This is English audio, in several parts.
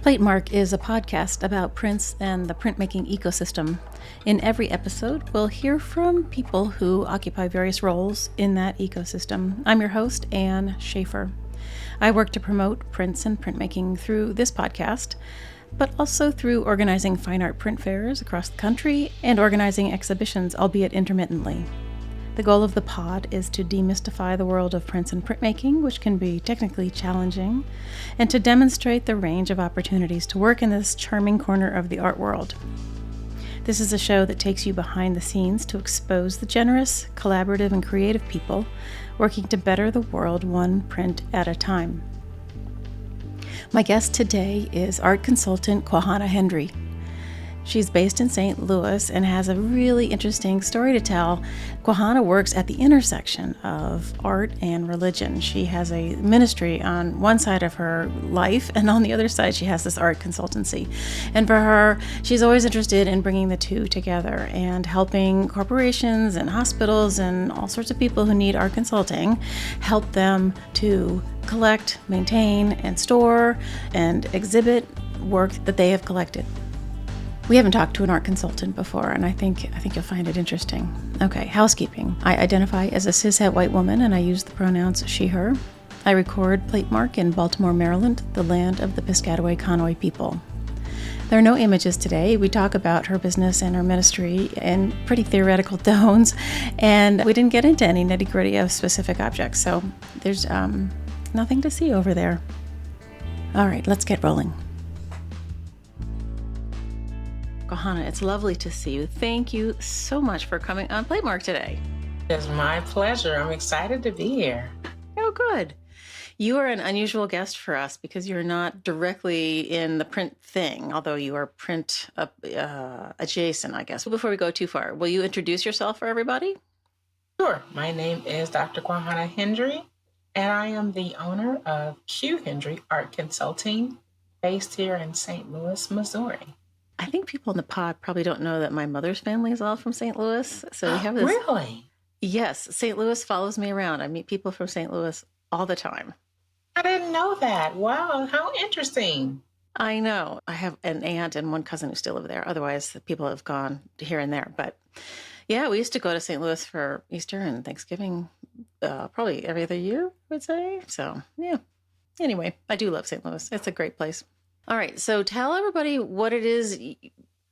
Platemark is a podcast about prints and the printmaking ecosystem. In every episode, we'll hear from people who occupy various roles in that ecosystem. I'm your host, Anne Schaefer. I work to promote prints and printmaking through this podcast, but also through organizing fine art print fairs across the country and organizing exhibitions, albeit intermittently. The goal of the pod is to demystify the world of prints and printmaking, which can be technically challenging, and to demonstrate the range of opportunities to work in this charming corner of the art world. This is a show that takes you behind the scenes to expose the generous, collaborative, and creative people working to better the world one print at a time. My guest today is art consultant Quahana Hendree. She's based in St. Louis and has a really interesting story to tell. Quahana works at the intersection of art and religion. She has a ministry on one side of her life, and on the other side, she has this art consultancy. And for her, she's always interested in bringing the two together and helping corporations and hospitals and all sorts of people who need art consulting, help them to collect, maintain, and store and exhibit work that they have collected. We haven't talked to an art consultant before, and I think you'll find it interesting. Okay, housekeeping. I identify as a cishet white woman, and I use the pronouns she, her. I record Platemark in Baltimore, Maryland, the land of the Piscataway Conoy people. There are no images today. We talk about her business and her ministry in pretty theoretical tones, and we didn't get into any nitty-gritty of specific objects, so there's nothing to see over there. All right, let's get rolling. Quahana, it's lovely to see you. Thank you so much for coming on Platemark today. It's my pleasure. I'm excited to be here. Oh, good. You are an unusual guest for us because you're not directly in the print thing, although you are print adjacent, I guess. Before we go too far, will you introduce yourself for everybody? Sure. My name is Dr. Quahana Hendree, and I am the owner of Q Hendree Art Consulting, based here in St. Louis, Missouri. I think people in the pod probably don't know that my mother's family is all from St. Louis. So we have this. Really? Yes. St. Louis follows me around. I meet people from St. Louis all the time. I didn't know that. Wow. How interesting. I know. I have an aunt and one cousin who still live there. Otherwise, people have gone here and there. But yeah, we used to go to St. Louis for Easter and Thanksgiving probably every other year, I would say. So yeah. Anyway, I do love St. Louis. It's a great place. All right. So tell everybody what it is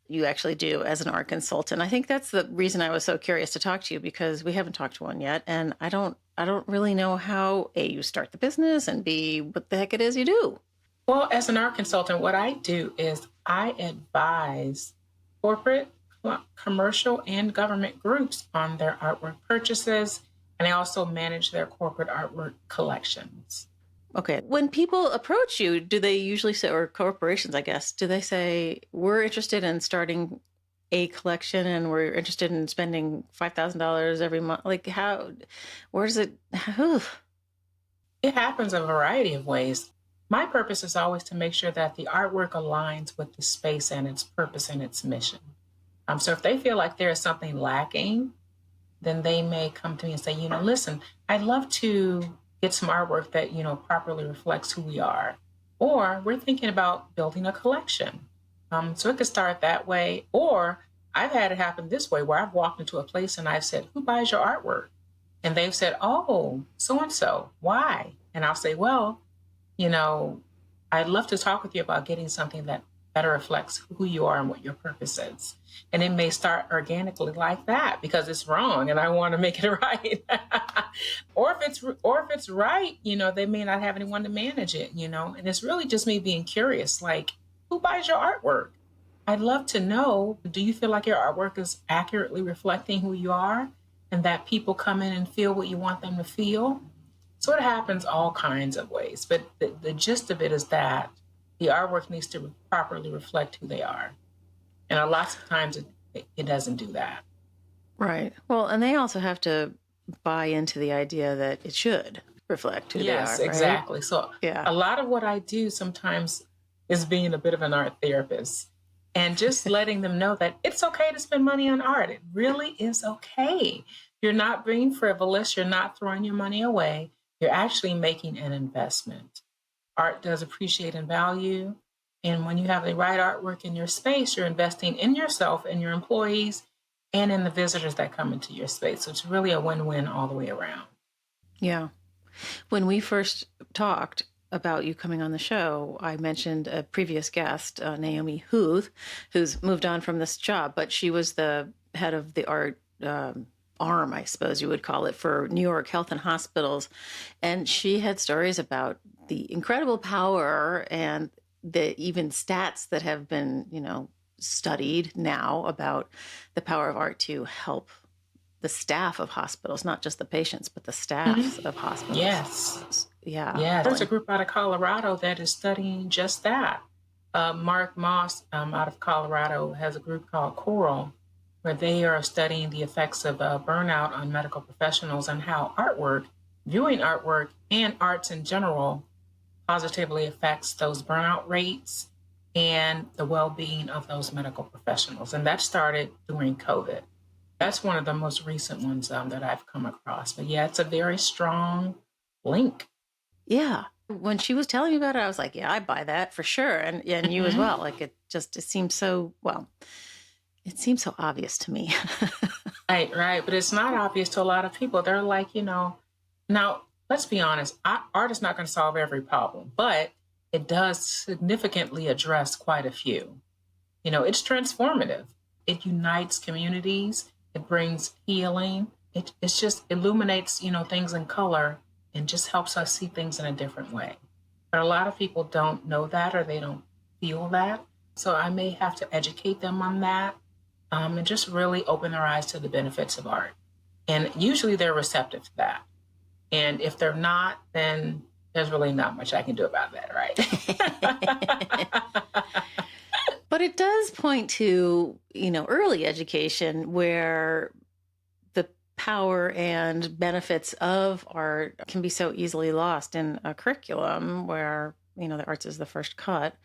you actually do as an art consultant. I think that's the reason I was so curious to talk to you, because we haven't talked to one yet. And I don't really know how, A, you start the business, and B, what the heck it is you do. Well, as an art consultant, what I do is I advise corporate, commercial, and government groups on their artwork purchases. And I also manage their corporate artwork collections. Okay. When people approach you, do they usually say, or corporations, I guess, do they say, we're interested in starting a collection and we're interested in spending $5,000 every month? Like where does it? It happens a variety of ways. My purpose is always to make sure that the artwork aligns with the space and its purpose and its mission. So if they feel like there is something lacking, then they may come to me and say, listen, I'd love to get some artwork that, properly reflects who we are. Or we're thinking about building a collection. So it could start that way. Or I've had it happen this way, where I've walked into a place and I've said, who buys your artwork? And they've said, oh, so-and-so. Why? And I'll say, well, I'd love to talk with you about getting something that better reflects who you are and what your purpose is. And it may start organically like that because it's wrong and I want to make it right. or if it's right, they may not have anyone to manage it, and it's really just me being curious, like, who buys your artwork? I'd love to know, do you feel like your artwork is accurately reflecting who you are and that people come in and feel what you want them to feel? So it happens all kinds of ways. But the gist of it is that the artwork needs to properly reflect who they are. And a lot of times it doesn't do that. Right. Well, and they also have to buy into the idea that it should reflect who they are. Yes, exactly. Right? So yeah. A lot of what I do sometimes is being a bit of an art therapist and just letting them know that it's okay to spend money on art. It really is okay. You're not being frivolous. You're not throwing your money away. You're actually making an investment. Art does appreciate in value. And when you have the right artwork in your space, you're investing in yourself and your employees and in the visitors that come into your space. So it's really a win-win all the way around. Yeah. When we first talked about you coming on the show, I mentioned a previous guest, Naomi Huth, who's moved on from this job, but she was the head of the art arm, I suppose you would call it, for New York Health and Hospitals. And she had stories about the incredible power and the even stats that have been, studied now about the power of art to help the staff of hospitals, not just the patients, but the staffs of hospitals. Yes. Yeah. Yeah. There's a group out of Colorado that is studying just that. Mark Moss out of Colorado has a group called Coral, where they are studying the effects of burnout on medical professionals and how artwork, viewing artwork, and arts in general positively affects those burnout rates and the well-being of those medical professionals. And that started during COVID. That's one of the most recent ones that I've come across. But yeah, it's a very strong link. Yeah. When she was telling me about it, I was like, yeah, I buy that for sure. And you as well. Like it seems so, it seems so obvious to me. Right. But it's not obvious to a lot of people. They're like, now, let's be honest, art is not going to solve every problem, but it does significantly address quite a few. It's transformative. It unites communities. It brings healing. It just illuminates, things in color and just helps us see things in a different way. But a lot of people don't know that or they don't feel that. So I may have to educate them on that and just really open their eyes to the benefits of art. And usually they're receptive to that. And if they're not, then there's really not much I can do about that, right? But it does point to, early education where the power and benefits of art can be so easily lost in a curriculum where, the arts is the first cut.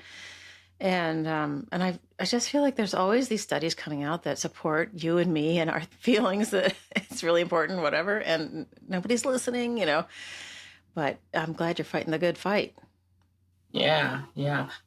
And I just feel like there's always these studies coming out that support you and me and our feelings that it's really important, whatever, and nobody's listening, But I'm glad you're fighting the good fight. Yeah.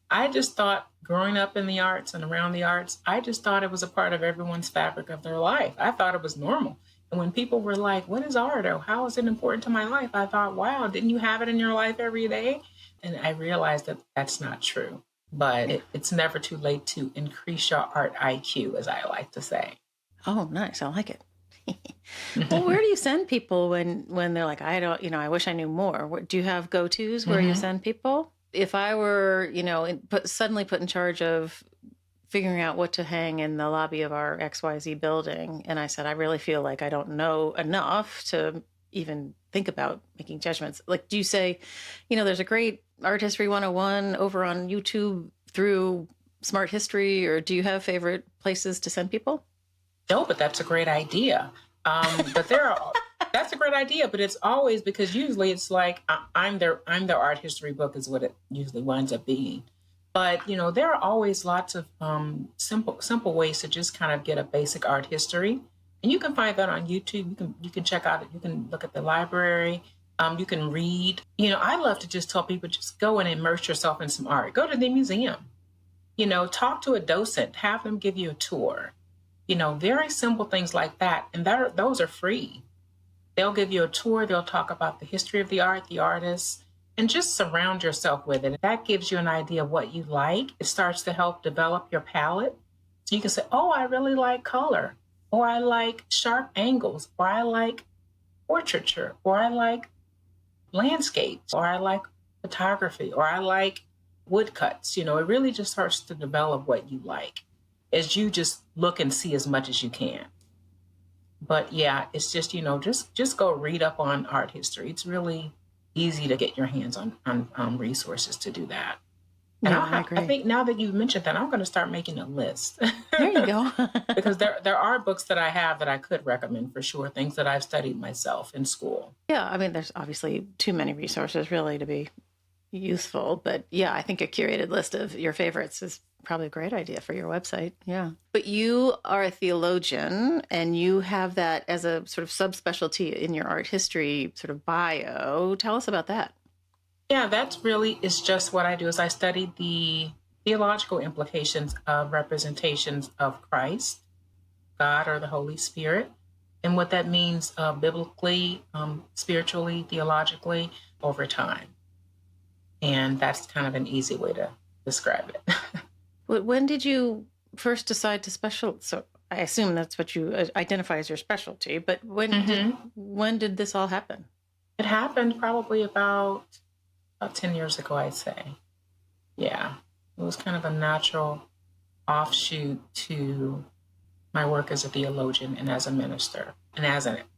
I just thought growing up in the arts and around the arts, I just thought it was a part of everyone's fabric of their life. I thought it was normal. And when people were like, what is art? Or how is it important to my life? I thought, wow, didn't you have it in your life every day? And I realized that that's not true. But it's never too late to increase your art IQ, as I like to say. Oh, nice. I like it. Well, where do you send people when they're like, I don't, I wish I knew more? Do you have go-tos where you send people? If I were, suddenly put in charge of figuring out what to hang in the lobby of our XYZ building, and I said, I really feel like I don't know enough to even think about making judgments. Like, do you say, there's a great Art History 101 over on YouTube through Smart History, or do you have favorite places to send people? No, but that's a great idea. That's a great idea, but it's always because usually it's like I'm their art history book is what it usually winds up being. But there are always lots of simple ways to just kind of get a basic art history, and you can find that on YouTube. You can check out it. You can look at the library. You can read. I love to just tell people just go and immerse yourself in some art. Go to the museum. Talk to a docent. Have them give you a tour. Very simple things like that. And those are free. They'll give you a tour. They'll talk about the history of the art, the artists, and just surround yourself with it. That gives you an idea of what you like. It starts to help develop your palette. So you can say, oh, I really like color, or I like sharp angles, or I like portraiture, or I like landscapes, or I like photography, or I like woodcuts. It really just starts to develop what you like as you just look and see as much as you can. But yeah, it's just, just go read up on art history. It's really easy to get your hands on resources to do that. And Yeah, I agree. I think now that you've mentioned that, I'm going to start making a list. There you go. Because there are books that I have that I could recommend for sure, things that I've studied myself in school. Yeah, I mean, there's obviously too many resources really to be useful. But yeah, I think a curated list of your favorites is probably a great idea for your website. Yeah. But you are a theologian and you have that as a sort of subspecialty in your art history sort of bio. Tell us about that. Yeah, that's really is just what I do is I studied the theological implications of representations of Christ, God, or the Holy Spirit, and what that means biblically, spiritually, theologically over time. And that's kind of an easy way to describe it. When did you first decide to so I assume that's what you identify as your specialty, but when did this all happen? It happened probably about 10 years ago, I'd say. Yeah, it was kind of a natural offshoot to my work as a theologian and as a minister and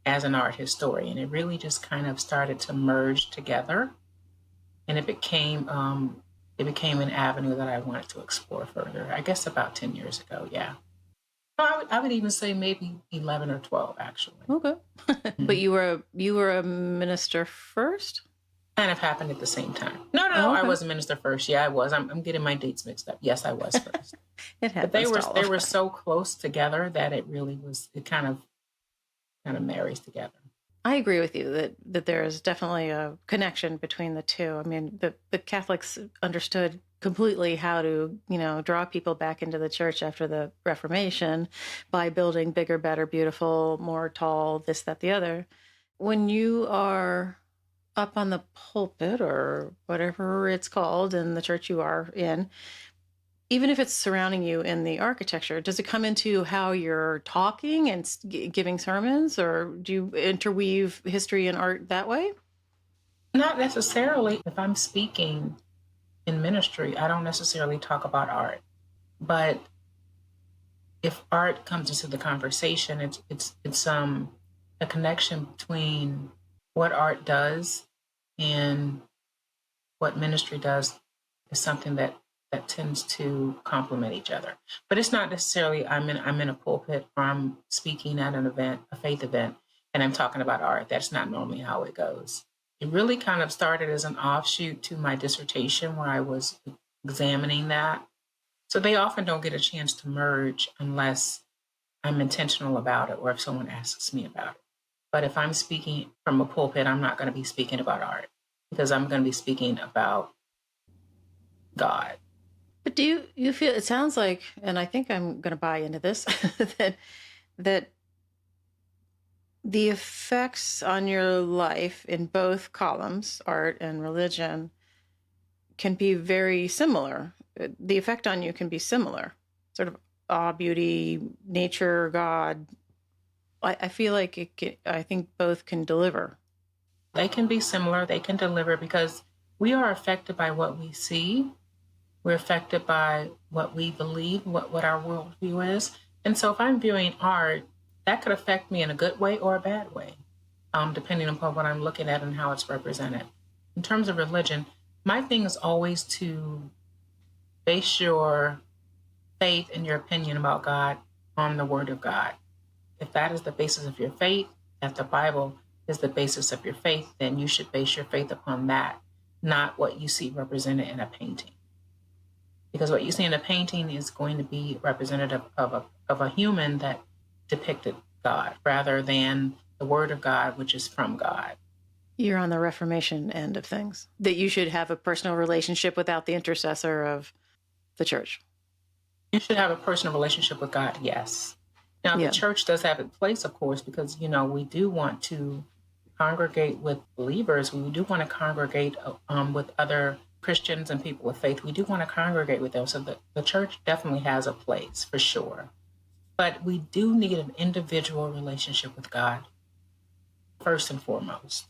as an art historian. It really just kind of started to merge together, and it became an avenue that I wanted to explore further. I guess about 10 years ago. Yeah. I would even say maybe 11 or 12, actually. Okay. But you were a minister first? Kind of happened at the same time. No, okay. I was a minister first. Yeah, I was. I'm getting my dates mixed up. Yes, I was first. It happened. But they were so close together that it really was. It kind of marries together. I agree with you that there is definitely a connection between the two. I mean, the Catholics understood completely how to, draw people back into the church after the Reformation by building bigger, better, beautiful, more tall, this, that, the other. When you are up on the pulpit or whatever it's called in the church you are in, even if it's surrounding you in the architecture, does it come into how you're talking and giving sermons, or do you interweave history and art that way? Not necessarily. If I'm speaking in ministry, I don't necessarily talk about art. But if art comes into the conversation, it's a connection between what art does and what ministry does is something that tends to complement each other. But it's not necessarily I'm in a pulpit or I'm speaking at an event, a faith event, and I'm talking about art. That's not normally how it goes. It really kind of started as an offshoot to my dissertation where I was examining that. So they often don't get a chance to merge unless I'm intentional about it or if someone asks me about it. But if I'm speaking from a pulpit, I'm not going to be speaking about art because I'm going to be speaking about God. But do you feel, it sounds like, and I think I'm going to buy into this, that the effects on your life in both columns, art and religion, can be very similar. The effect on you can be similar, sort of awe, beauty, nature, God. I feel like I think both can deliver. They can be similar. They can deliver because we are affected by what we see. We're affected by what we believe, what our worldview is. And so if I'm viewing art, that could affect me in a good way or a bad way, depending upon what I'm looking at and how it's represented. In terms of religion, my thing is always to base your faith and your opinion about God on the Word of God. If that is the basis of your faith, if the Bible is the basis of your faith, then you should base your faith upon that, not what you see represented in a painting. Because what you see in a painting is going to be representative of a human that depicted God rather than the Word of God, which is from God. You're on the Reformation end of things, that you should have a personal relationship without the intercessor of the church. You should have a personal relationship with God, yes. Now, the church does have its place, of course, because, we do want to congregate with believers. We do want to congregate with other Christians and people with faith. We do want to congregate with them. So the church definitely has a place, for sure. But we do need an individual relationship with God, first and foremost,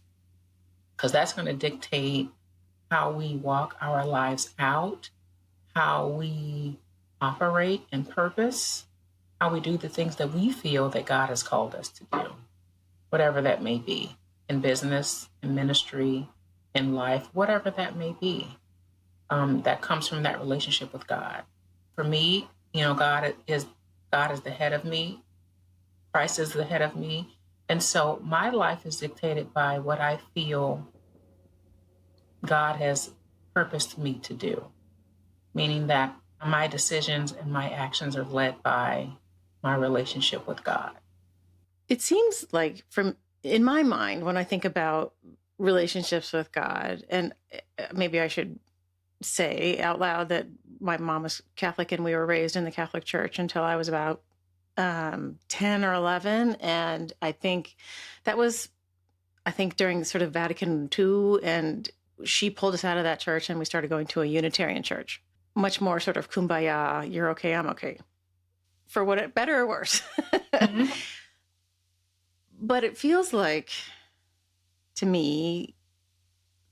because that's going to dictate how we walk our lives out, how we operate and purpose, how we do the things that we feel that God has called us to do, whatever that may be, in business, in ministry, in life, whatever that may be, that comes from that relationship with God. For me, God is the head of me. Christ is the head of me. And so my life is dictated by what I feel God has purposed me to do, meaning that my decisions and my actions are led by my relationship with God. It seems like, in my mind, when I think about relationships with God, and maybe I should say out loud that my mom was Catholic and we were raised in the Catholic Church until I was about 10 or 11. And I think that was, during sort of Vatican II, and she pulled us out of that church and we started going to a Unitarian church. Much more sort of kumbaya, you're okay, I'm okay. For what, better or worse. Mm-hmm. But it feels like, to me,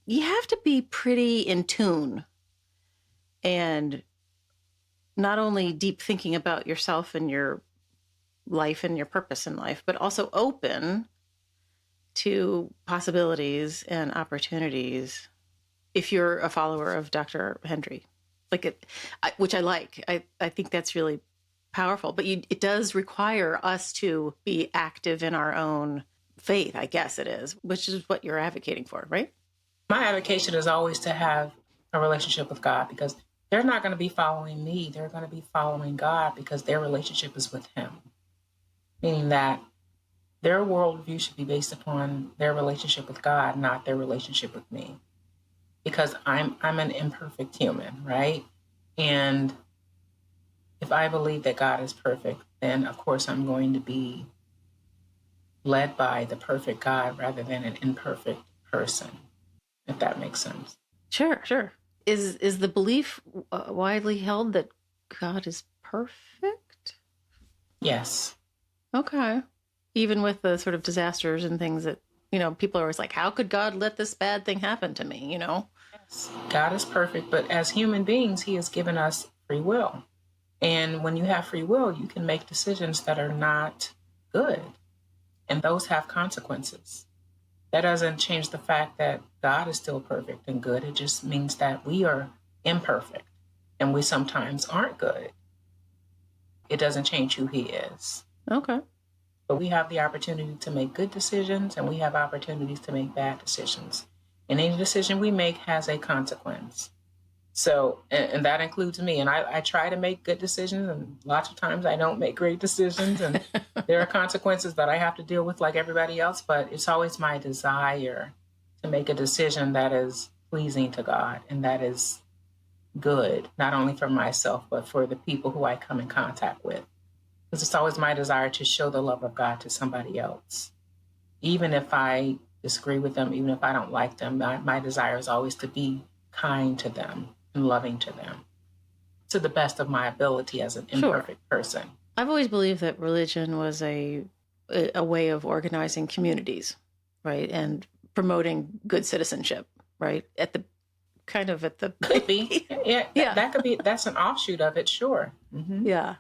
you have to be pretty in tune and not only deep thinking about yourself and your life and your purpose in life, but also open to possibilities and opportunities if you're a follower of Dr. Hendree. Which I like. I think that's really powerful. But it does require us to be active in our own faith, I guess it is, which is what you're advocating for, right? My advocation is always to have a relationship with God, because they're not going to be following me. They're going to be following God because their relationship is with Him. Meaning that their worldview should be based upon their relationship with God, not their relationship with me. Because I'm an imperfect human, right? And if I believe that God is perfect, then of course I'm going to be led by the perfect God rather than an imperfect person, if that makes sense. Sure. Is the belief widely held that God is perfect? Yes. Okay. Even with the sort of disasters and things that, people are always like, how could God let this bad thing happen to me, Yes, God is perfect, but as human beings, He has given us free will. And when you have free will, you can make decisions that are not good, and those have consequences. That doesn't change the fact that God is still perfect and good. It just means that we are imperfect and we sometimes aren't good. It doesn't change who He is. Okay. But we have the opportunity to make good decisions, and we have opportunities to make bad decisions. And any decision we make has a consequence. So, and that includes me. And I try to make good decisions, and lots of times I don't make great decisions, and there are consequences that I have to deal with like everybody else. But it's always my desire to make a decision that is pleasing to God and that is good, not only for myself, but for the people who I come in contact with. Because it's always my desire to show the love of God to somebody else. Even if I disagree with them, even if I don't like them, my desire is always to be kind to them and loving to them to the best of my ability as an imperfect person. I've always believed that religion was a way of organizing communities, right? And promoting good citizenship, right? Could be. Yeah. That could be, that's an offshoot of it, sure. Mm-hmm. Yeah.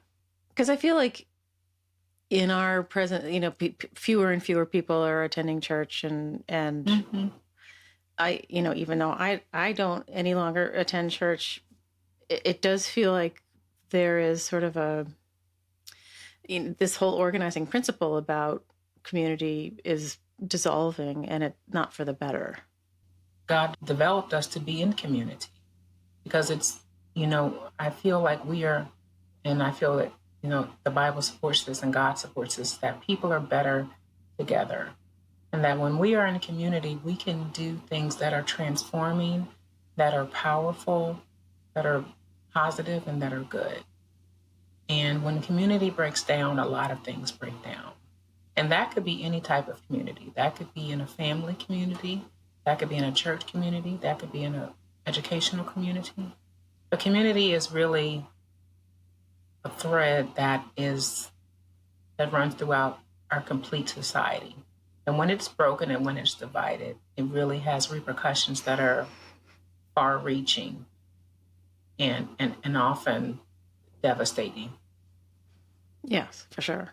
Because I feel like in our present, fewer and fewer people are attending church, and mm-hmm. I, even though I don't any longer attend church, it does feel like there is sort of this whole organizing principle about community is dissolving, and it's not for the better. God developed us to be in community because it's, I feel like we are, and I feel that, the Bible supports this and God supports this, that people are better together. And that when we are in a community, we can do things that are transforming, that are powerful, that are positive, and that are good. And when community breaks down, a lot of things break down. And that could be any type of community. That could be in a family community. That could be in a church community. That could be in an educational community. A community is really a thread that runs throughout our complete society. And when it's broken and when it's divided, it really has repercussions that are far-reaching and often devastating. Yes, for sure.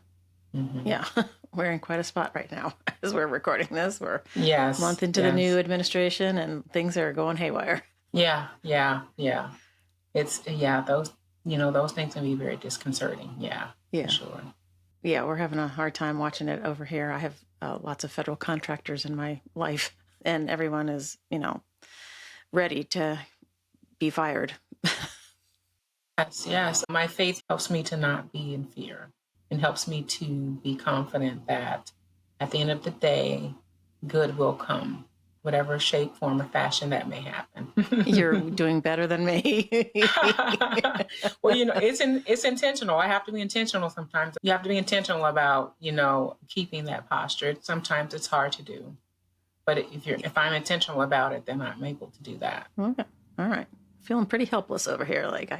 Mm-hmm. Yeah, we're in quite a spot right now as we're recording this. We're a month into the new administration, and things are going haywire. Yeah. It's those things can be very disconcerting. Yeah, for sure. Yeah, we're having a hard time watching it over here. I have lots of federal contractors in my life, and everyone is, ready to be fired. Yes. My faith helps me to not be in fear and helps me to be confident that at the end of the day, good will come whatever shape, form, or fashion that may happen. You're doing better than me. Well, it's intentional. I have to be intentional sometimes. You have to be intentional about, keeping that posture. Sometimes it's hard to do. But if I'm intentional about it, then I'm able to do that. Okay. All right. Feeling pretty helpless over here. Like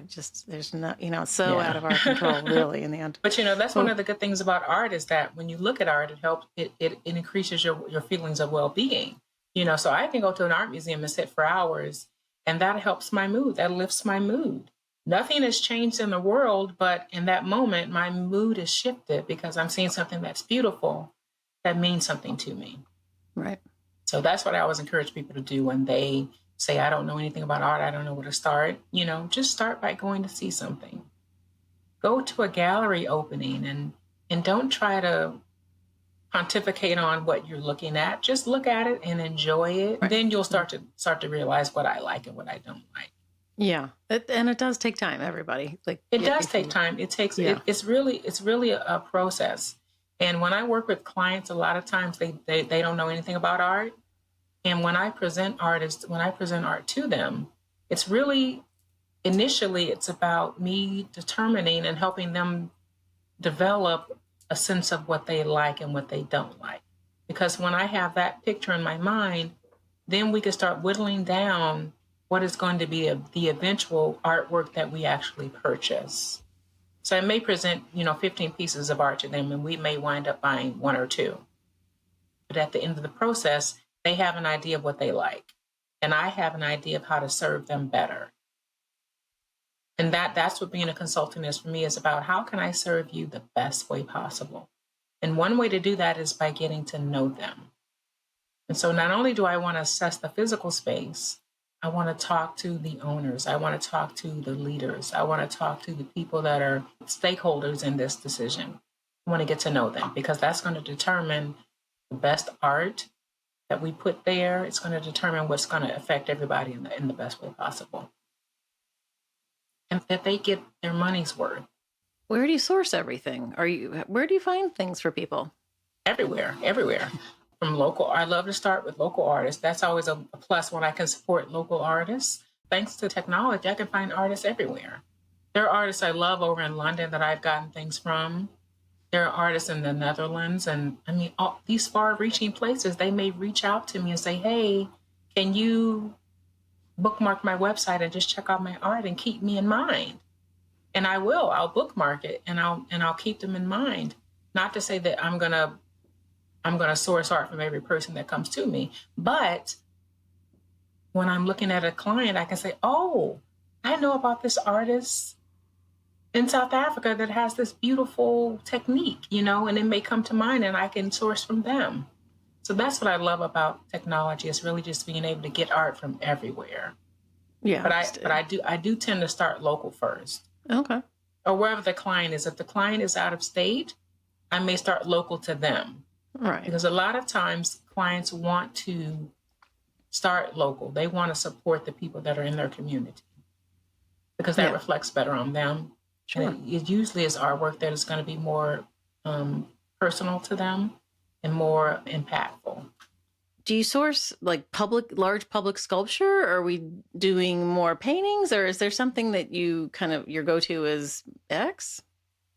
there's not, it's so out of our control, really, in the end. But that's one of the good things about art is that when you look at art, it helps. It increases your feelings of well-being. So I can go to an art museum and sit for hours, and that helps my mood. That lifts my mood. Nothing has changed in the world, but in that moment, my mood is shifted because I'm seeing something that's beautiful that means something to me. Right. So that's what I always encourage people to do when they say, I don't know anything about art, I don't know where to start. Just start by going to see something. Go to a gallery opening and don't try to pontificate on what you're looking at. Just look at it and enjoy it. Right. Then you'll start to realize what I like and what I don't like. Yeah. And it does take time, everybody. It does take time. It takes, it's really a process. And when I work with clients, a lot of times they don't know anything about art. And when I present art to them, it's really, initially, it's about me determining and helping them develop a sense of what they like and what they don't like. Because when I have that picture in my mind, then we can start whittling down what is going to be the eventual artwork that we actually purchase. So I may present, 15 pieces of art to them, and we may wind up buying one or two. But at the end of the process, they have an idea of what they like. And I have an idea of how to serve them better. And that's what being a consultant is for me, is about how can I serve you the best way possible? And one way to do that is by getting to know them. And so not only do I want to assess the physical space, I want to talk to the owners. I want to talk to the leaders. I want to talk to the people that are stakeholders in this decision. I want to get to know them because that's going to determine the best art that we put there. It's going to determine what's going to affect everybody in the best way possible. And that they get their money's worth. Where do you source everything? Where do you find things for people? Everywhere. From local, I love to start with local artists. That's always a plus when I can support local artists. Thanks to technology, I can find artists everywhere. There are artists I love over in London that I've gotten things from. There are artists in the Netherlands, and all these far-reaching places, they may reach out to me and say, hey, can you bookmark my website and just check out my art and keep me in mind? And I will. I'll bookmark it and I'll keep them in mind. Not to say that I'm gonna source art from every person that comes to me, but when I'm looking at a client, I can say, oh, I know about this artist in South Africa that has this beautiful technique, and it may come to mind and I can source from them. So that's what I love about technology, is really just being able to get art from everywhere. Yeah. But I do tend to start local first. Okay. Or wherever the client is. If the client is out of state, I may start local to them. Right. Because a lot of times clients want to start local. They want to support the people that are in their community because that reflects better on them. Sure. And it usually is artwork that is going to be more personal to them and more impactful. Do you source like large public sculpture? Or are we doing more paintings, or is there something that you your go-to is X?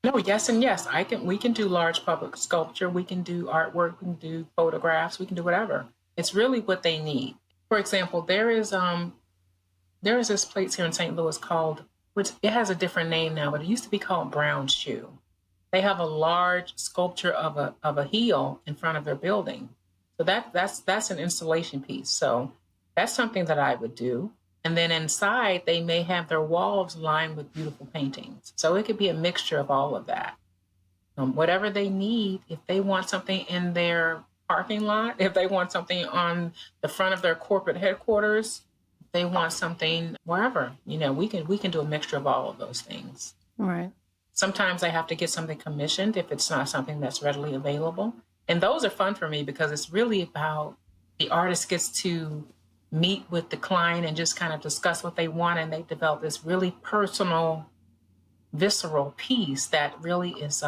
No, yes and yes. We can do large public sculpture. We can do artwork. We can do photographs. We can do whatever. It's really what they need. For example, there is this place here in St. Louis which it has a different name now, but it used to be called Brown Shoe. They have a large sculpture of a heel in front of their building. So that's an installation piece. So that's something that I would do. And then inside, they may have their walls lined with beautiful paintings. So it could be a mixture of all of that. Whatever they need, if they want something in their parking lot, if they want something on the front of their corporate headquarters, if they want something wherever, we can do a mixture of all of those things. Right. Sometimes I have to get something commissioned if it's not something that's readily available. And those are fun for me because it's really about the artist gets to meet with the client and just kind of discuss what they want, and they develop this really personal, visceral piece that really is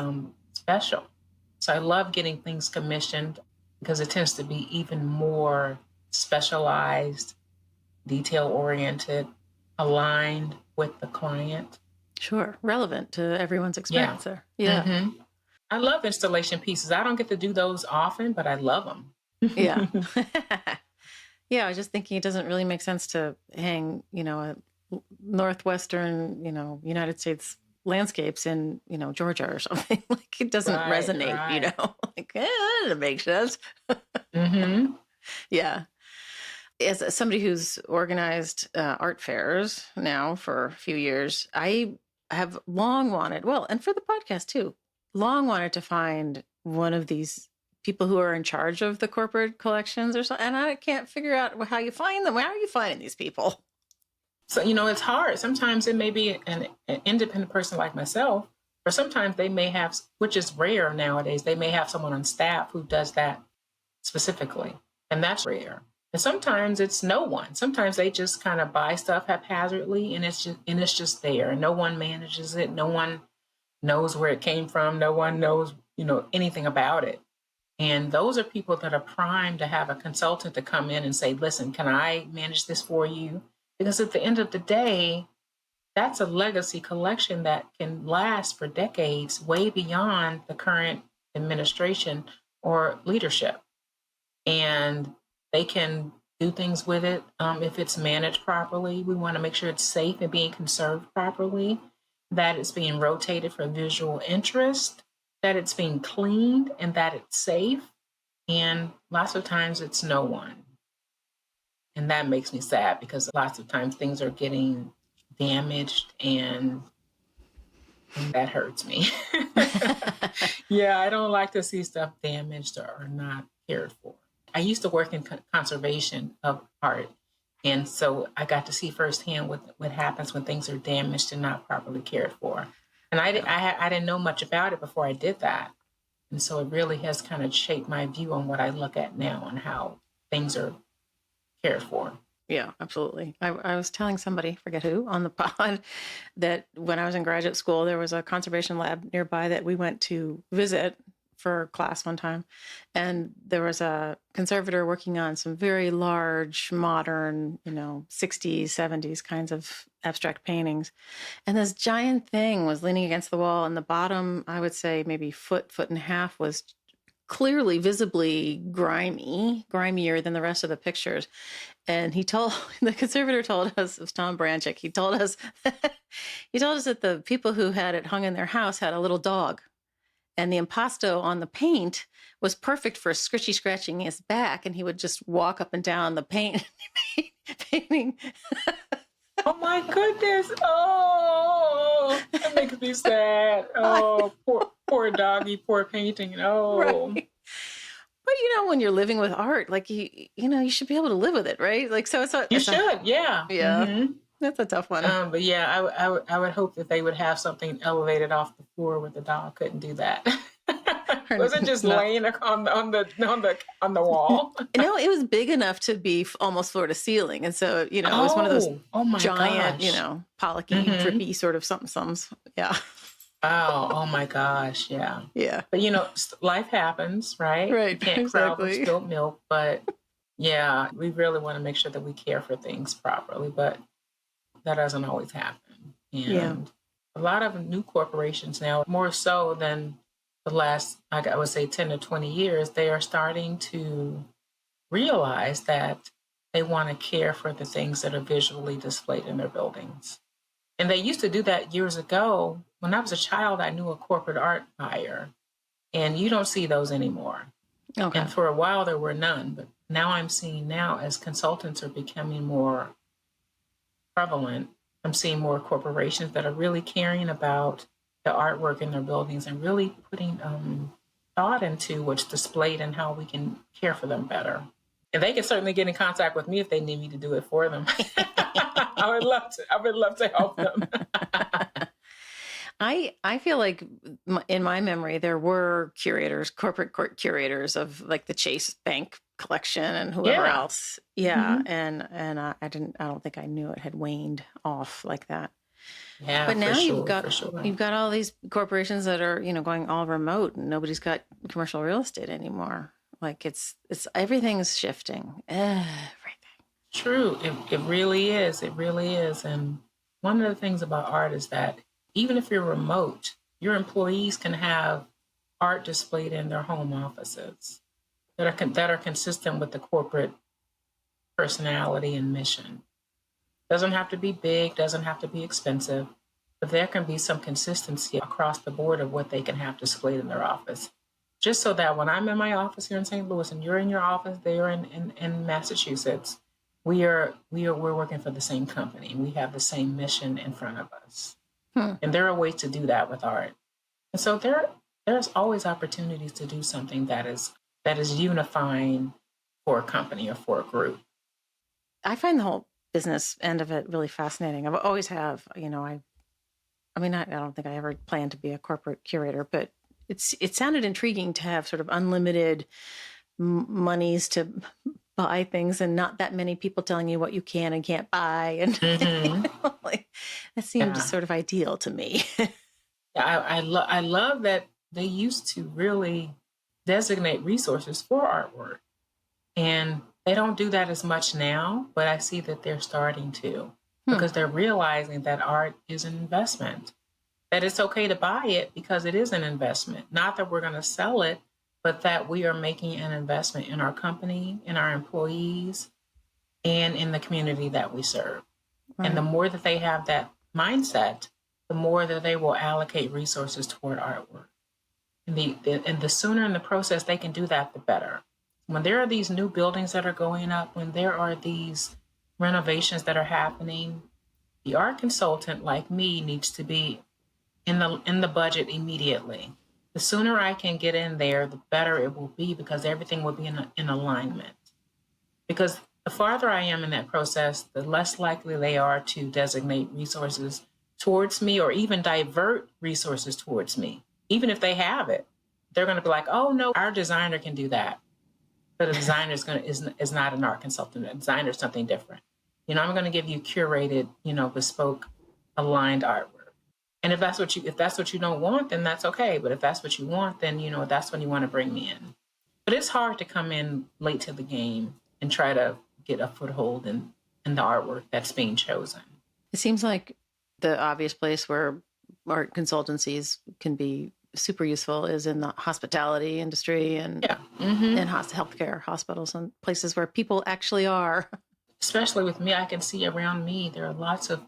special. So I love getting things commissioned because it tends to be even more specialized, detail-oriented, aligned with the client. Sure. Relevant to everyone's experience there. Yeah. Mm-hmm. I love installation pieces. I don't get to do those often, but I love them. Yeah. Yeah, I was just thinking it doesn't really make sense to hang, a northwestern, United States landscapes in, Georgia or something. Like it doesn't resonate, Right. Like, that doesn't make sense. Mm-hmm. Yeah. As somebody who's organized art fairs now for a few years, I have long wanted, well, and for the podcast too, long wanted to find one of these people who are in charge of the corporate collections or something. And I can't figure out how you find them. Where are you finding these people? So, it's hard. Sometimes it may be an independent person like myself, or sometimes they may have, which is rare nowadays, they may have someone on staff who does that specifically. And that's rare. And sometimes it's no one. Sometimes they just kind of buy stuff haphazardly and it's just there. And no one manages it. No one knows where it came from. No one knows, anything about it. And those are people that are primed to have a consultant to come in and say, listen, can I manage this for you? Because at the end of the day, that's a legacy collection that can last for decades, way beyond the current administration or leadership. And they can do things with it if it's managed properly. We want to make sure it's safe and being conserved properly, that it's being rotated for visual interest, that it's being cleaned, and that it's safe. And lots of times it's no one. And that makes me sad because lots of times things are getting damaged and that hurts me. Yeah, I don't like to see stuff damaged or not cared for. I used to work in conservation of art. And so I got to see firsthand what happens when things are damaged and not properly cared for. And I didn't know much about it before I did that. And so it really has kind of shaped my view on what I look at now and how things are cared for. Yeah, absolutely. I was telling somebody, forget who, on the pod, that when I was in graduate school, there was a conservation lab nearby that we went to visit for class one time. And there was a conservator working on some very large, modern, 60s, 70s kinds of abstract paintings. And this giant thing was leaning against the wall. And the bottom, I would say maybe foot and a half, was clearly, visibly grimier than the rest of the pictures. And the conservator told us, it was Tom Branchick, he told us that the people who had it hung in their house had a little dog. And the impasto on the paint was perfect for scratching his back. And he would just walk up and down the painting. Oh my goodness. Oh, that makes me sad. Oh, poor doggy, poor painting. Oh. Right. But when you're living with art, like you should be able to live with it, right? Like so, You should, yeah. Yeah. Mm-hmm. That's a tough one. But yeah, I would hope that they would have something elevated off the floor where the dog couldn't do that. Was it just laying on the wall? No, it was big enough to be almost floor to ceiling, and so it was one of those giant, Pollocky, drippy sort of something. Yeah. Oh my gosh, yeah. Yeah. But life happens, right? Right. You can't crowd with spilled milk, but yeah, we really want to make sure that we care for things properly, but that doesn't always happen. And a lot of new corporations now, more so than the last, I would say 10 to 20 years, they are starting to realize that they want to care for the things that are visually displayed in their buildings. And they used to do that years ago. When I was a child, I knew a corporate art buyer, and you don't see those anymore. Okay. And for a while, there were none. But now I'm seeing as consultants are becoming more prevalent, I'm seeing more corporations that are really caring about the artwork in their buildings and really putting thought into what's displayed and how we can care for them better. And they can certainly get in contact with me if they need me to do it for them. I would love to help them. I feel like in my memory, there were corporate curators of like the Chase Bank collection and whoever else. Yeah. Mm-hmm. And I don't think I knew it had waned off like that. Yeah. But now you've got all these corporations that are, going all remote and nobody's got commercial real estate anymore. Like it's everything's shifting. Everything. True. It really is. It really is. And one of the things about art is that even if you're remote, your employees can have art displayed in their home offices that are consistent with the corporate personality and mission. Doesn't have to be big, doesn't have to be expensive, but there can be some consistency across the board of what they can have displayed in their office. Just so that when I'm in my office here in St. Louis and you're in your office there in Massachusetts, we're working for the same company. We have the same mission in front of us. And there are ways to do that with art. And so there's always opportunities to do something that is unifying for a company or for a group. I find the whole business end of it really fascinating. I've always have, I don't think I ever planned to be a corporate curator, but it sounded intriguing to have sort of unlimited monies to buy things and not that many people telling you what you can and can't buy. And that seemed sort of ideal to me. I love that they used to really designate resources for artwork. And they don't do that as much now, but I see that they're starting to because they're realizing that art is an investment, that it's okay to buy it because it is an investment. Not that we're going to sell it, but that we are making an investment in our company, in our employees, and in the community that we serve. Right. And the more that they have that mindset, the more that they will allocate resources toward artwork. And the sooner in the process they can do that, the better. When there are these new buildings that are going up, when there are these renovations that are happening, the art consultant like me needs to be in the budget immediately. The sooner I can get in there, the better it will be because everything will be in alignment. Because the farther I am in that process, the less likely they are to designate resources towards me or even divert resources towards me. Even if they have it, they're going to be like, oh, no, our designer can do that. But a designer is not an art consultant. A designer is something different. I'm going to give you curated, bespoke, aligned artwork. And if that's what you don't want, then that's okay. But if that's what you want, then that's when you want to bring me in. But it's hard to come in late to the game and try to get a foothold in the artwork that's being chosen. It seems like the obvious place where art consultancies can be super useful is in the hospitality industry and in healthcare, hospitals and places where people actually are. Especially with me, I can see around me, there are lots of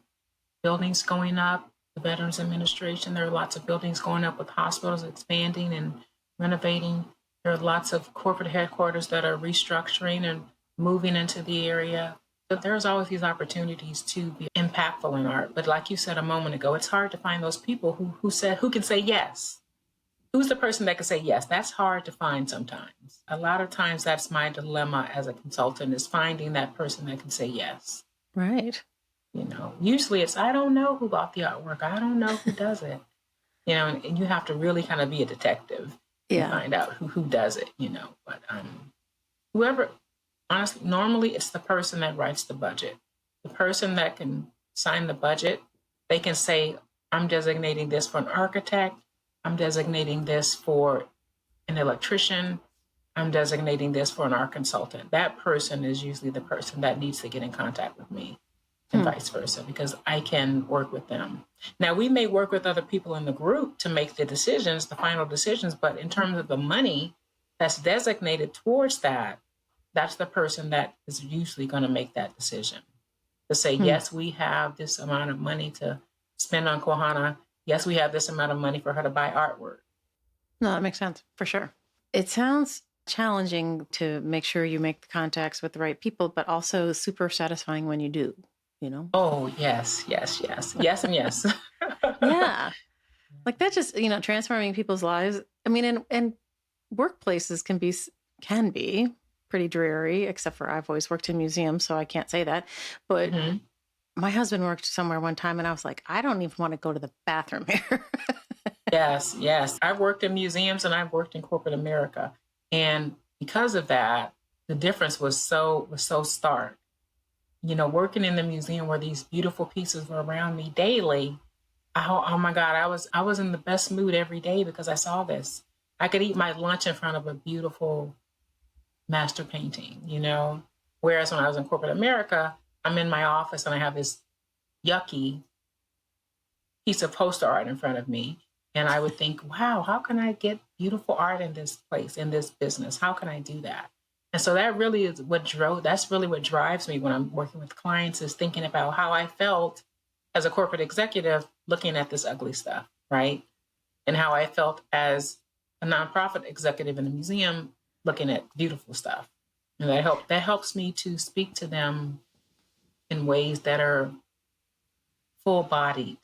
buildings going up, the Veterans Administration. There are lots of buildings going up with hospitals expanding and renovating. There are lots of corporate headquarters that are restructuring and moving into the area. But there's always these opportunities to be impactful in art. But like you said a moment ago, it's hard to find those people who can say yes. Who's the person that can say yes? That's hard to find sometimes. A lot of times that's my dilemma as a consultant is finding that person that can say yes. Right. Usually it's, I don't know who bought the artwork. I don't know who does it. And you have to really kind of be a detective and find out who does it, But whoever, honestly, normally it's the person that writes the budget. The person that can sign the budget, they can say, I'm designating this for an architect. I'm designating this for an electrician. I'm designating this for an art consultant. That person is usually the person that needs to get in contact with me and vice versa, because I can work with them. Now, we may work with other people in the group to make the decisions, the final decisions, but in terms of the money that's designated towards that, that's the person that is usually going to make that decision. To say, yes, we have this amount of money to spend on Quahana. Yes, we have this amount of money for her to buy artwork. No, that makes sense, for sure. It sounds challenging to make sure you make the contacts with the right people, but also super satisfying when you do, Oh, yes. Yes, and yes. Yeah. Like that just, transforming people's lives. I mean, and workplaces can be pretty dreary, except for I've always worked in museums, so I can't say that. But my husband worked somewhere one time and I was like, I don't even want to go to the bathroom here. Yes. I've worked in museums and I've worked in corporate America. And because of that, the difference was so stark. Working in the museum where these beautiful pieces were around me daily. Oh my God, I was in the best mood every day because I saw this. I could eat my lunch in front of a beautiful master painting, you know? Whereas when I was in corporate America, I'm in my office and I have this yucky piece of poster art in front of me. And I would think, wow, how can I get beautiful art in this place, in this business? How can I do that? And so that's really what drives me when I'm working with clients, is thinking about how I felt as a corporate executive looking at this ugly stuff, right? And how I felt as a nonprofit executive in a museum looking at beautiful stuff. And that helps me to speak to them in ways that are full-bodied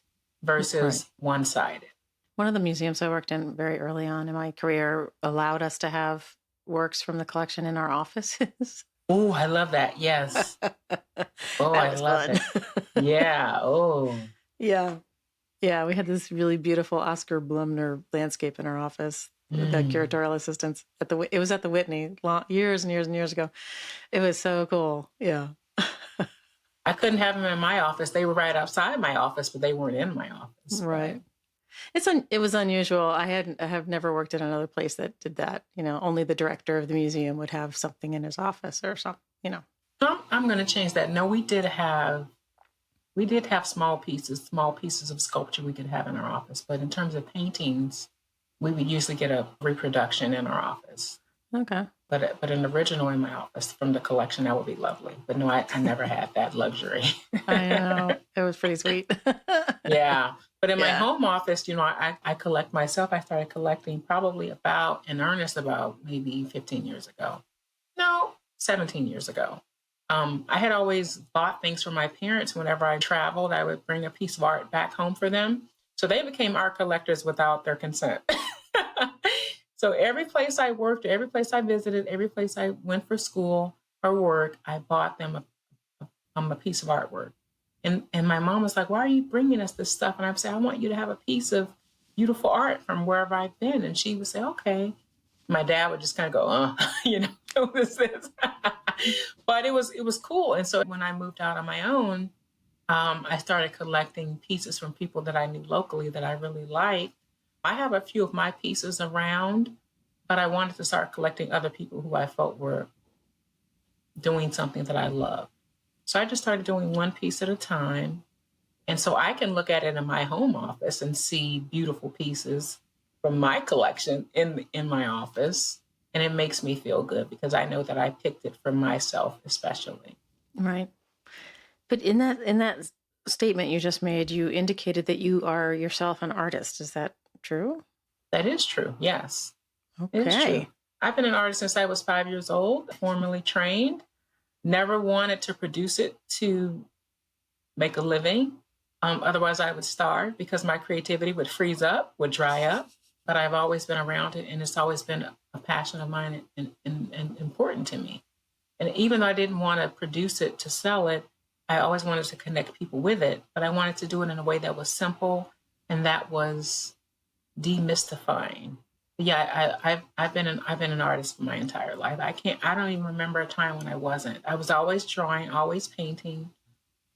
versus one-sided. One of the museums I worked in very early on in my career allowed us to have works from the collection in our offices. Oh, I love that. Yes. Oh, I love it. Yeah. Oh. Yeah. Yeah. We had this really beautiful Oscar Blumner landscape in our office. The curatorial assistants it was at the Whitney years and years and years ago. It was so cool. Yeah. I couldn't have them in my office. They were right outside my office, but they weren't in my office. Right. It was unusual. I have never worked in another place that did that. You know, only the director of the museum would have something in his office or something, you know. I'm going to change that. No, we did have small pieces of sculpture we could have in our office. But in terms of paintings, we would usually get a reproduction in our office. Okay. But an original in my office from the collection, that would be lovely. But no, I never had that luxury. I know. It was pretty sweet. Yeah. But in my home office, you know, I collect myself. I started collecting probably in earnest about maybe 15 years ago. No, 17 years ago. I had always bought things for my parents. Whenever I traveled, I would bring a piece of art back home for them. So they became art collectors without their consent. So every place I worked, every place I visited, every place I went for school or work, I bought them a piece of artwork. And my mom was like, why are you bringing us this stuff? And I would say, I want you to have a piece of beautiful art from wherever I've been. And she would say, okay. My dad would just kind of go, you know, what is this? But it was cool. And so when I moved out on my own, I started collecting pieces from people that I knew locally that I really liked. I have a few of my pieces around, but I wanted to start collecting other people who I felt were doing something that I love. So I just started doing one piece at a time. And so I can look at it in my home office and see beautiful pieces from my collection in my office. And it makes me feel good because I know that I picked it for myself, especially. Right. But in that statement you just made, you indicated that you are yourself an artist. Is that true? That is true. Yes. Okay. It is true. I've been an artist since I was 5 years old, formally trained. Never wanted to produce it to make a living. Otherwise, I would starve because my creativity would freeze up, would dry up. But I've always been around it, and it's always been a passion of mine and important to me. And even though I didn't want to produce it to sell it, I always wanted to connect people with it. But I wanted to do it in a way that was simple and that was demystifying. Yeah, I've been an artist for my entire life. I don't even remember a time when I wasn't. I was always drawing, always painting.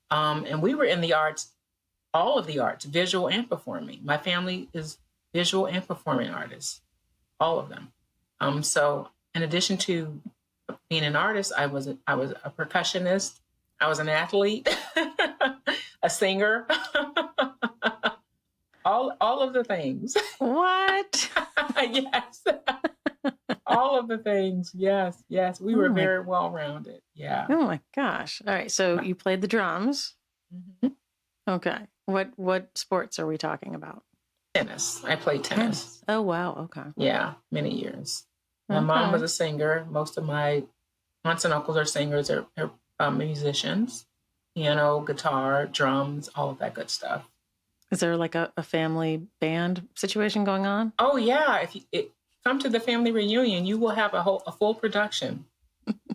And we were in the arts, all of the arts, visual and performing. My family is visual and performing artists, all of them. So in addition to being an artist, I was a percussionist. I was an athlete, a singer, all of the things. What? Yes. All of the things. Yes. We were very well-rounded. Yeah. Oh my gosh. All right. So you played the drums. Mm-hmm. Okay. What sports are we talking about? Tennis. I played tennis. Oh, wow. Okay. Yeah. Many years. My mom was a singer. Most of my aunts and uncles are singers or musicians. Piano, guitar, drums, all of that good stuff. Is there like a family band situation going on? Oh yeah, if you come to the family reunion, you will have a full production.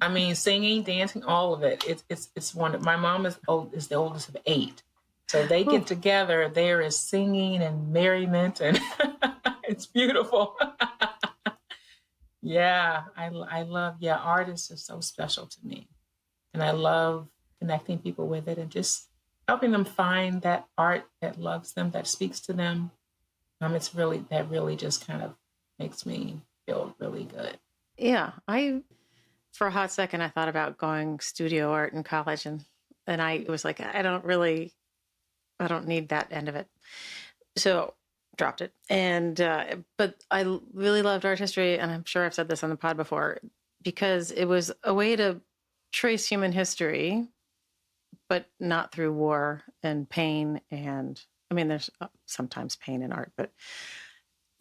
I mean, singing, dancing, all of it. It's wonderful. My mom is the oldest of 8, so they get together. There is singing and merriment, and it's beautiful. Yeah, I love. Yeah, art is just so special to me, and I love connecting people with it and just helping them find that art that loves them, that speaks to them. That really just kind of makes me feel really good. Yeah. for a hot second, I thought about going studio art in college, and I was like, I don't need that end of it. So dropped it. And, but I really loved art history. And I'm sure I've said this on the pod before, because it was a way to trace human history, but not through war and pain. And I mean, there's sometimes pain in art, but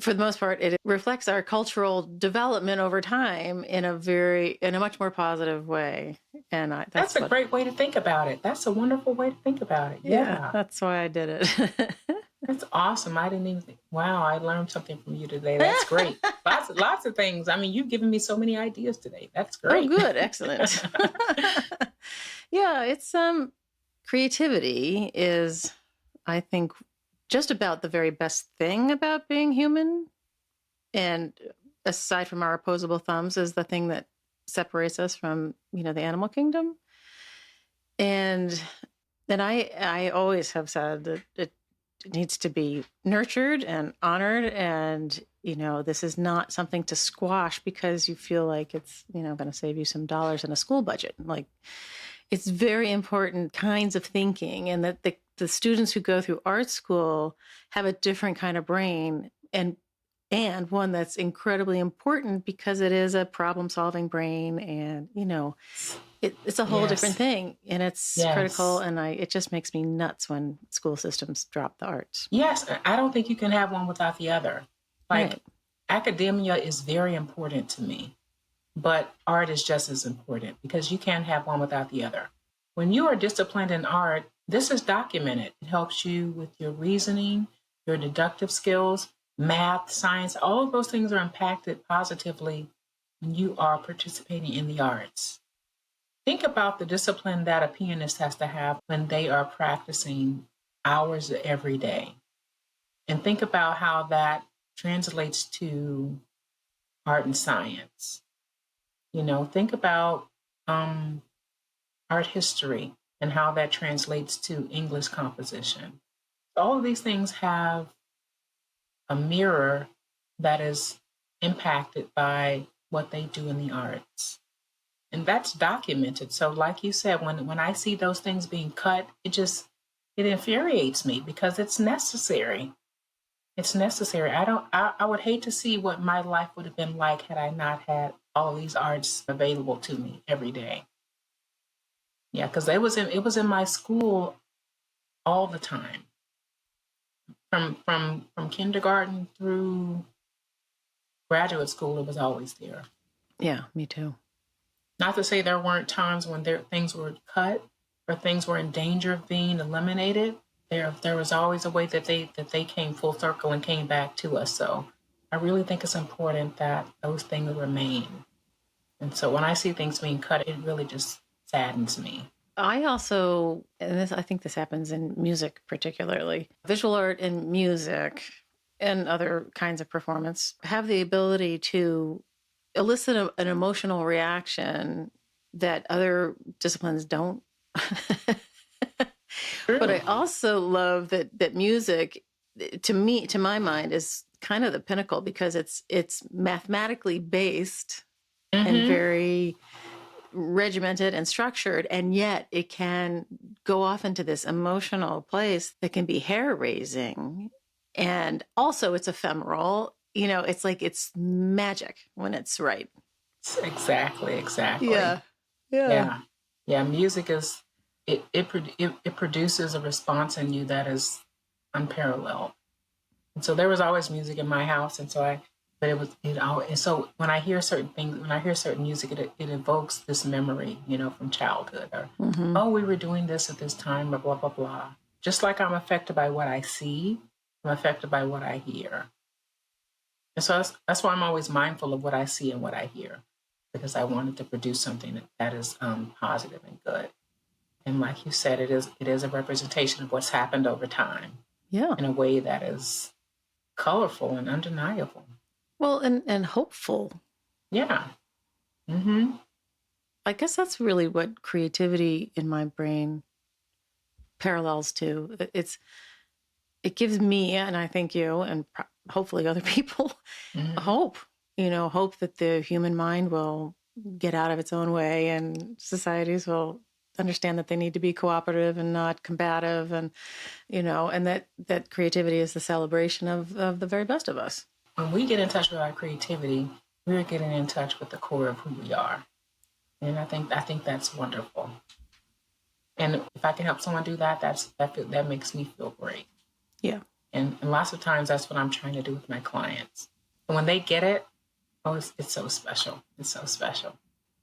for the most part, it reflects our cultural development over time in a much more positive way. And that's a great way to think about it. That's a wonderful way to think about it. Yeah. That's why I did it. That's awesome. I didn't even think, wow, I learned something from you today. That's great. Lots of things. I mean, you've given me so many ideas today. That's great. Oh, good. Excellent. Yeah, it's creativity is, I think, just about the very best thing about being human. And aside from our opposable thumbs, is the thing that separates us from, the animal kingdom. And then I always have said that it needs to be nurtured and honored. And, this is not something to squash because you feel like it's, going to save you some dollars in a school budget. Like, it's very important kinds of thinking, and that the students who go through art school have a different kind of brain, and one that's incredibly important because it is a problem-solving brain, and it's a whole different thing, and it's critical. And it just makes me nuts when school systems drop the arts. Yes, I don't think you can have one without the other. Like, academia is very important to me, but art is just as important, because you can't have one without the other. When you are disciplined in art, this is documented. It helps you with your reasoning, your deductive skills, math, science. All of those things are impacted positively when you are participating in the arts. Think about the discipline that a pianist has to have when they are practicing hours every day. And think about how that translates to art and science. Think about art history and how that translates to English composition. All of these things have a mirror that is impacted by what they do in the arts. And that's documented. So like you said, when I see those things being cut, it infuriates me, because it's necessary. It's necessary. I would hate to see what my life would have been like had I not had all of these arts available to me every day. Yeah, because it was in my school all the time. From kindergarten through graduate school, it was always there. Yeah, me too. Not to say there weren't times when things were cut or things were in danger of being eliminated. There was always a way that they came full circle and came back to us. So I really think it's important that those things remain. And so when I see things being cut, it really just saddens me. I also, I think this happens in music particularly, visual art and music and other kinds of performance have the ability to elicit an emotional reaction that other disciplines don't. But I also love that music, to my mind, is kind of the pinnacle, because it's mathematically based and very regimented and structured, and yet it can go off into this emotional place that can be hair-raising, and also it's ephemeral. It's like it's magic when it's right. Exactly. Yeah. Music is it produces a response in you that is unparalleled. And so there was always music in my house, and so so when I hear certain things, when I hear certain music, it evokes this memory, from childhood, or oh, we were doing this at this time, or blah blah blah. Just like I'm affected by what I see, I'm affected by what I hear. And so that's why I'm always mindful of what I see and what I hear, because I wanted to produce something that is positive and good. And like you said, it is a representation of what's happened over time. Yeah. In a way that is colorful and undeniable. Well, and hopeful. Yeah. I guess that's really what creativity in my brain parallels to. It gives me, and I think you, and hopefully other people, hope. Hope that the human mind will get out of its own way, and societies will understand that they need to be cooperative and not combative, and and that creativity is the celebration of the very best of us. When we get in touch with our creativity, we're getting in touch with the core of who we are. And I think that's wonderful. And if I can help someone do that, that makes me feel great. Yeah. And lots of times that's what I'm trying to do with my clients. And when they get it, it's so special. It's so special.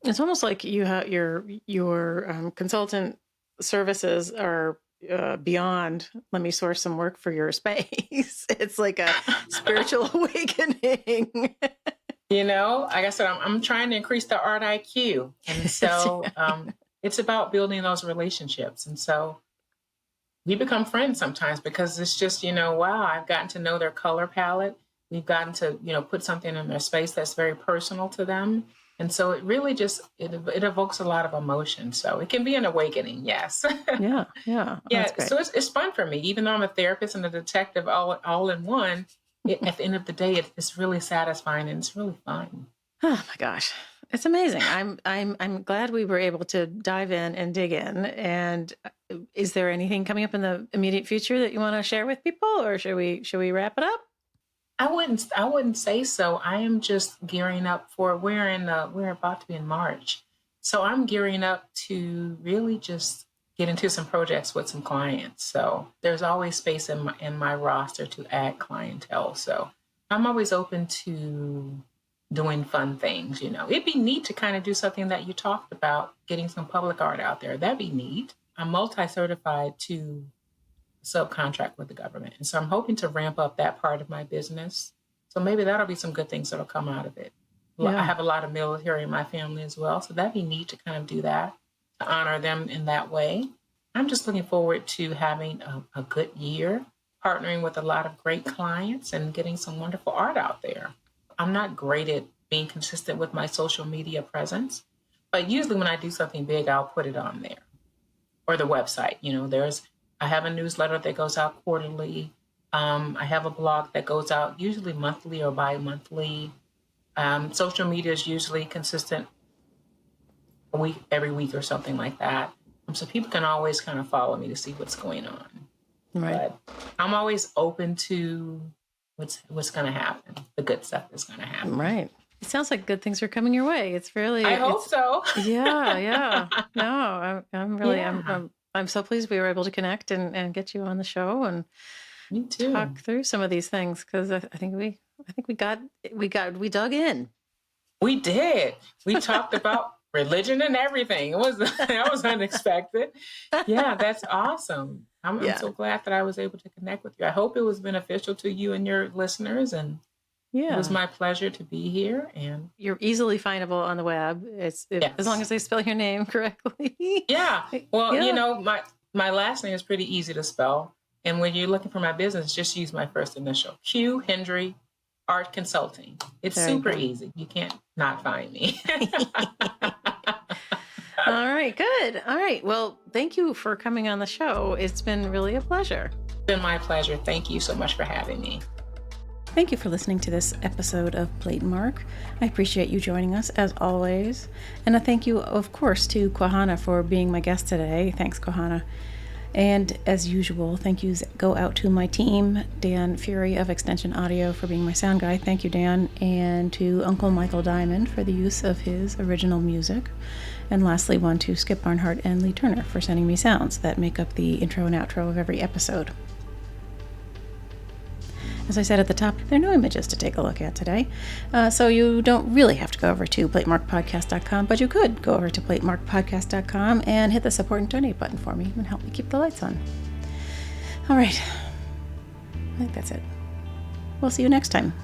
It's almost like you have your consultant services are beyond, let me source some work for your space. It's like a spiritual awakening. Like I said, I'm trying to increase the art IQ. And so it's about building those relationships. And so we become friends sometimes because it's just, wow, I've gotten to know their color palette. We've gotten to, put something in their space that's very personal to them. And so it really just, it evokes a lot of emotion. So it can be an awakening. Yes. Yeah. Yeah. So it's fun for me, even though I'm a therapist and a detective all in one. At the end of the day, it's really satisfying and it's really fun. Oh my gosh, it's amazing. I'm glad we were able to dive in and dig in. And is there anything coming up in the immediate future that you want to share with people, or should we wrap it up? I wouldn't say so. I am just gearing up for we're about to be in March, so I'm gearing up to really just get into some projects with some clients. So there's always space in my roster to add clientele. So I'm always open to doing fun things. It'd be neat to kind of do something that you talked about, getting some public art out there. That'd be neat. I'm multi-certified to subcontract with the government. And so I'm hoping to ramp up that part of my business. So maybe that'll be some good things that'll come out of it. Yeah. I have a lot of military in my family as well. So that'd be neat to kind of do that, to honor them in that way. I'm just looking forward to having a good year, partnering with a lot of great clients and getting some wonderful art out there. I'm not great at being consistent with my social media presence, but usually when I do something big, I'll put it on there or the website. I have a newsletter that goes out quarterly. I have a blog that goes out usually monthly or bi-monthly. Social media is usually consistent every week or something like that. So people can always kind of follow me to see what's going on. Right. But I'm always open to what's going to happen. The good stuff is going to happen. Right. It sounds like good things are coming your way. It's really. I hope so. Yeah. No, I'm really. Yeah. I'm so pleased we were able to connect and get you on the show and me too. Talk through some of these things, because I think we dug in. We did. We talked about religion and everything. That was unexpected. Yeah, that's awesome. I'm so glad that I was able to connect with you. I hope it was beneficial to you and your listeners, and it was my pleasure to be here. And you're easily findable on the web. As long as they spell your name correctly. Yeah. Well, my last name is pretty easy to spell. And when you're looking for my business, just use my first initial, Q Hendree Art Consulting. It's super easy. You can't not find me. All right, good. All right. Well, thank you for coming on the show. It's been really a pleasure. It's been my pleasure. Thank you so much for having me. Thank you for listening to this episode of Platemark. I appreciate you joining us as always. And a thank you, of course, to Quahana for being my guest today. Thanks, Quahana. And as usual, thank yous go out to my team, Dan Fury of Extension Audio for being my sound guy. Thank you, Dan. And to Uncle Michael Diamond for the use of his original music. And lastly, one to Skip Barnhart and Lee Turner for sending me sounds that make up the intro and outro of every episode. As I said at the top, there are no images to take a look at today, so you don't really have to go over to platemarkpodcast.com, but you could go over to platemarkpodcast.com and hit the support and donate button for me and help me keep the lights on. All right, I think that's it. We'll see you next time.